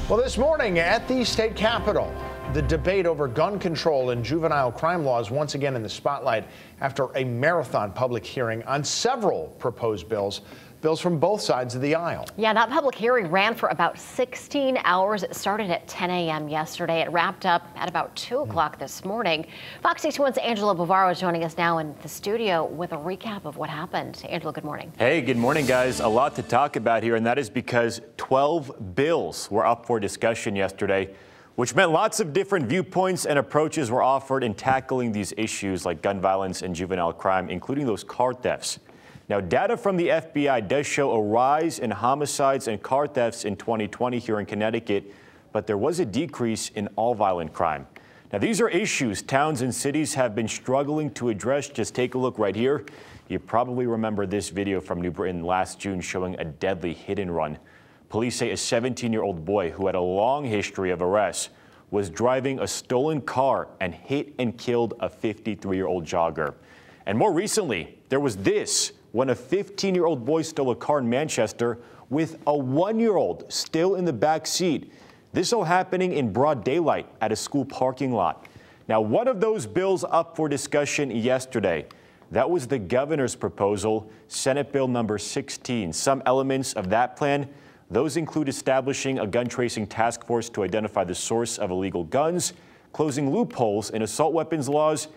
Well, this morning at the state capitol, the debate over gun control and juvenile crime laws once again in the spotlight after a marathon public hearing on several proposed bills from both sides of the aisle. Yeah, that public hearing ran for about 16 hours. It started at 10 a.m. yesterday. It wrapped up at about 2 o'clock this morning. Fox 61's Angela Bavaro is joining us now in the studio with a recap of what happened. Angela, good morning. Hey, good morning, guys. A lot to talk about here, and that is because 12 bills were up for discussion yesterday, which meant lots of different viewpoints and approaches were offered in tackling these issues like gun violence and juvenile crime, including those car thefts. Now, data from the FBI does show a rise in homicides and car thefts in 2020 here in Connecticut, but there was a decrease in all violent crime. Now, these are issues towns and cities have been struggling to address. Just take a look right here. You probably remember this video from New Britain last June showing a deadly hit and run. Police say a 17-year-old boy who had a long history of arrests was driving a stolen car and hit and killed a 53-year-old jogger. And more recently, there was this, when a 15-year-old boy stole a car in Manchester with a 1-year-old still in the back seat. This all happening in broad daylight at a school parking lot. Now, one of those bills up for discussion yesterday, that was the governor's proposal, Senate Bill number 16. Some elements of that plan, those include establishing a gun tracing task force to identify the source of illegal guns, closing loopholes in assault weapons laws,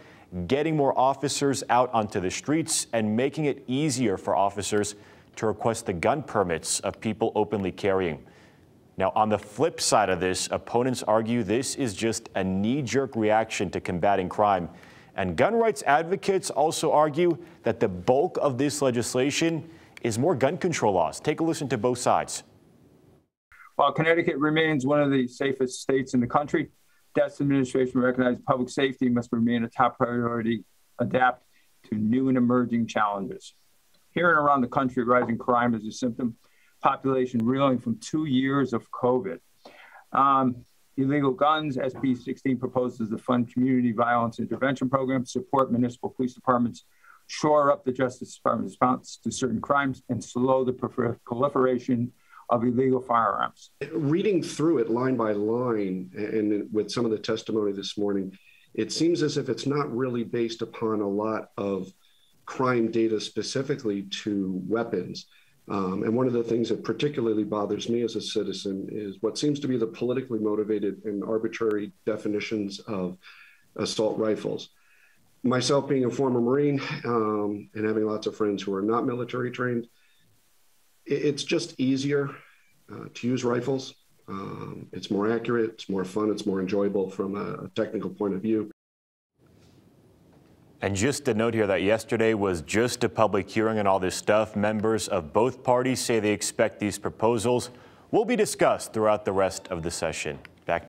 getting more officers out onto the streets, and making it easier for officers to request the gun permits of people openly carrying. Now, on the flip side of this, opponents argue this is just a knee-jerk reaction to combating crime. And gun rights advocates also argue that the bulk of this legislation is more gun control laws. Take a listen to both sides. While Connecticut remains one of the safest states in the country, this administration recognizes public safety must remain a top priority, adapt to new and emerging challenges. Here and around the country, rising crime is a symptom. Population reeling from 2 years of COVID. Illegal guns, SB 16 proposes to fund community violence intervention programs, support municipal police departments, shore up the Justice Department's response to certain crimes, and slow the proliferation of illegal firearms. Reading through it line by line, and with some of the testimony this morning, it seems as if it's not really based upon a lot of crime data specifically to weapons. And one of the things that particularly bothers me as a citizen is what seems to be the politically motivated and arbitrary definitions of assault rifles. Myself being a former Marine and having lots of friends who are not military trained, it's just easier to use rifles. It's more accurate, it's more fun, it's more enjoyable from a technical point of view. And just a note here that yesterday was just a public hearing on all this stuff. Members of both parties say they expect these proposals will be discussed throughout the rest of the session. Back